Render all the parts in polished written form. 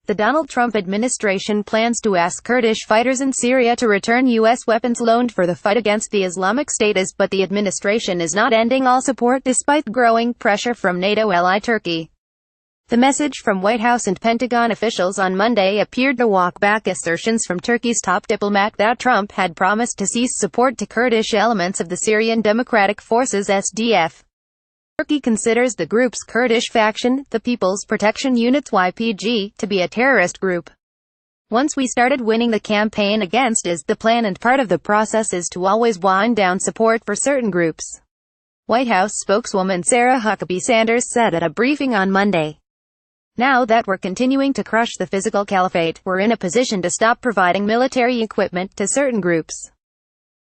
The Donald Trump administration plans to ask Kurdish fighters in Syria to return U.S. weapons loaned for the fight against the Islamic State IS, but the administration is not ending all support despite growing pressure from NATO ally Turkey. The message from White House and Pentagon officials on Monday appeared to walk back assertions from Turkey's top diplomat that Trump had promised to cease support to Kurdish elements of the Syrian Democratic Forces SDF. Turkey considers the group's Kurdish faction, the People's Protection Unit's YPG, to be a terrorist group. Once we started winning the campaign against IS, the plan and part of the process is to always wind down support for certain groups. White House spokeswoman Sarah Huckabee Sanders said at a briefing on Monday. Now that we're continuing to crush the physical caliphate, we're in a position to stop providing military equipment to certain groups.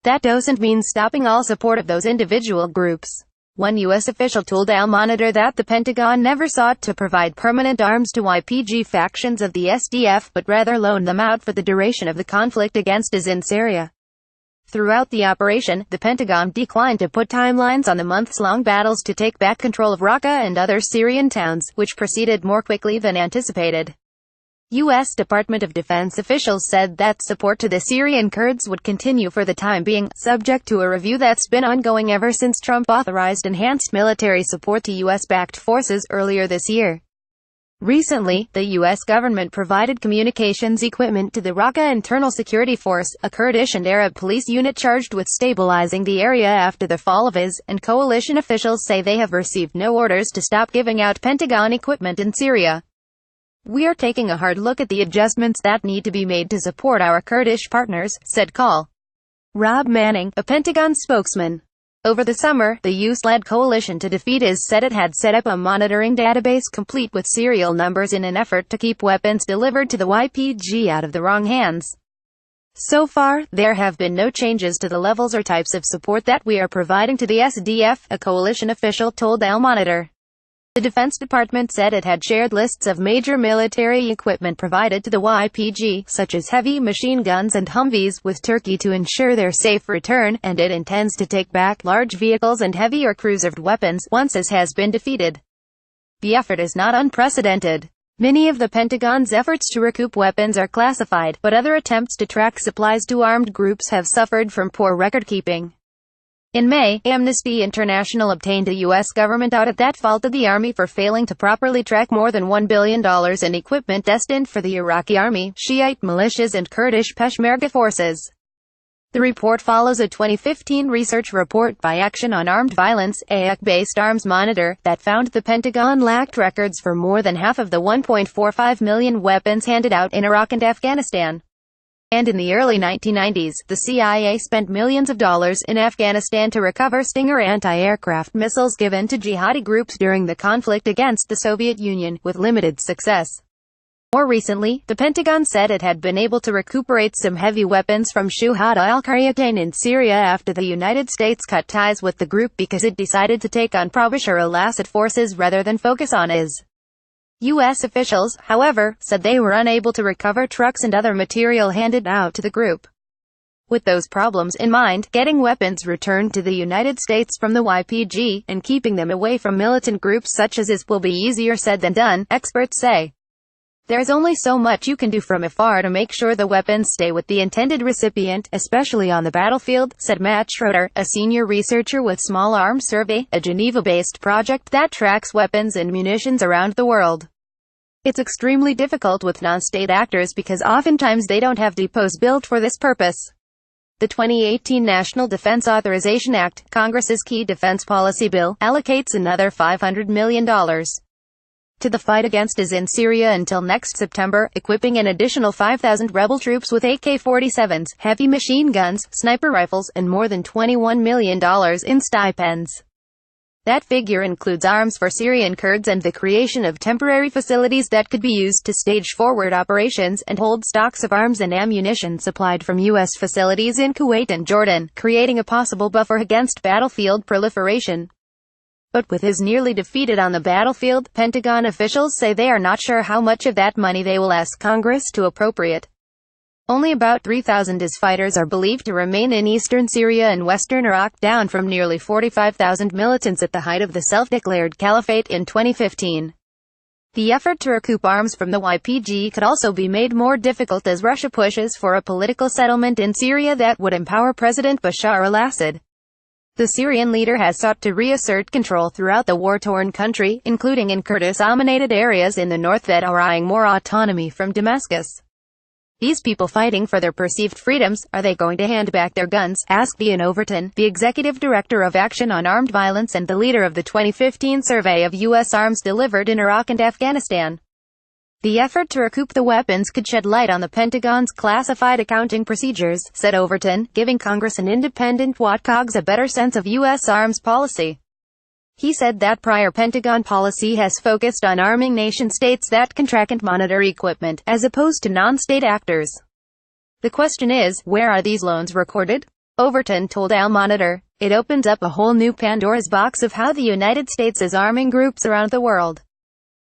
That doesn't mean stopping all support of those individual groups. One U.S. official told Al-Monitor that the Pentagon never sought to provide permanent arms to YPG factions of the SDF, but rather loaned them out for the duration of the conflict against IS in Syria. Throughout the operation, the Pentagon declined to put timelines on the months-long battles to take back control of Raqqa and other Syrian towns, which proceeded more quickly than anticipated. U.S. Department of Defense officials said that support to the Syrian Kurds would continue for the time being, subject to a review that's been ongoing ever since Trump authorized enhanced military support to U.S.-backed forces earlier this year. Recently, the U.S. government provided communications equipment to the Raqqa Internal Security Force, a Kurdish and Arab police unit charged with stabilizing the area after the fall of IS, and coalition officials say they have received no orders to stop giving out Pentagon equipment in Syria. "We are taking a hard look at the adjustments that need to be made to support our Kurdish partners," said Col. Rob Manning, a Pentagon spokesman. Over the summer, the U.S.-led coalition to defeat IS said it had set up a monitoring database complete with serial numbers in an effort to keep weapons delivered to the YPG out of the wrong hands. So far, there have been no changes to the levels or types of support that we are providing to the SDF, a coalition official told Al-Monitor. The Defense Department said it had shared lists of major military equipment provided to the YPG, such as heavy machine guns and Humvees, with Turkey to ensure their safe return, and it intends to take back large vehicles and heavy or cruiser weapons once IS has been defeated. The effort is not unprecedented. Many of the Pentagon's efforts to recoup weapons are classified, but other attempts to track supplies to armed groups have suffered from poor record-keeping. In May, Amnesty International obtained a U.S. government audit that faulted the Army for failing to properly track more than $1 billion in equipment destined for the Iraqi Army, Shiite militias and Kurdish Peshmerga forces. The report follows a 2015 research report by Action on Armed Violence, AIC-based arms monitor, that found the Pentagon lacked records for more than half of the 1.45 million weapons handed out in Iraq and Afghanistan. And in the early 1990s, the CIA spent millions of dollars in Afghanistan to recover Stinger anti-aircraft missiles given to jihadi groups during the conflict against the Soviet Union, with limited success. More recently, the Pentagon said it had been able to recuperate some heavy weapons from Shuhada al-Qaryatayn in Syria after the United States cut ties with the group because it decided to take on pro-Bashar al-Assad forces rather than focus on IS. U.S. officials, however, said they were unable to recover trucks and other material handed out to the group. With those problems in mind, getting weapons returned to the United States from the YPG, and keeping them away from militant groups such as IS, will be easier said than done, experts say. There's only so much you can do from afar to make sure the weapons stay with the intended recipient, especially on the battlefield, said Matt Schroeder, a senior researcher with Small Arms Survey, a Geneva-based project that tracks weapons and munitions around the world. It's extremely difficult with non-state actors because oftentimes they don't have depots built for this purpose. The 2018 National Defense Authorization Act, Congress's key defense policy bill, allocates another $500 million to the fight against IS in Syria until next September, equipping an additional 5,000 rebel troops with AK-47s, heavy machine guns, sniper rifles, and more than $21 million in stipends. That figure includes arms for Syrian Kurds and the creation of temporary facilities that could be used to stage forward operations and hold stocks of arms and ammunition supplied from U.S. facilities in Kuwait and Jordan, creating a possible buffer against battlefield proliferation. But with IS nearly defeated on the battlefield, Pentagon officials say they are not sure how much of that money they will ask Congress to appropriate. Only about 3,000 IS fighters are believed to remain in eastern Syria and western Iraq, down from nearly 45,000 militants at the height of the self-declared caliphate in 2015. The effort to recoup arms from the YPG could also be made more difficult as Russia pushes for a political settlement in Syria that would empower President Bashar al-Assad. The Syrian leader has sought to reassert control throughout the war-torn country, including in Kurdish-dominated areas in the north that are eyeing more autonomy from Damascus. These people fighting for their perceived freedoms, are they going to hand back their guns? Asked Ian Overton, the executive director of Action on Armed Violence and the leader of the 2015 survey of U.S. arms delivered in Iraq and Afghanistan. The effort to recoup the weapons could shed light on the Pentagon's classified accounting procedures, said Overton, giving Congress and independent watchdogs a better sense of U.S. arms policy. He said that prior Pentagon policy has focused on arming nation-states that can track and monitor equipment, as opposed to non-state actors. The question is, where are these loans recorded? Overton told Al Monitor, it opens up a whole new Pandora's box of how the United States is arming groups around the world.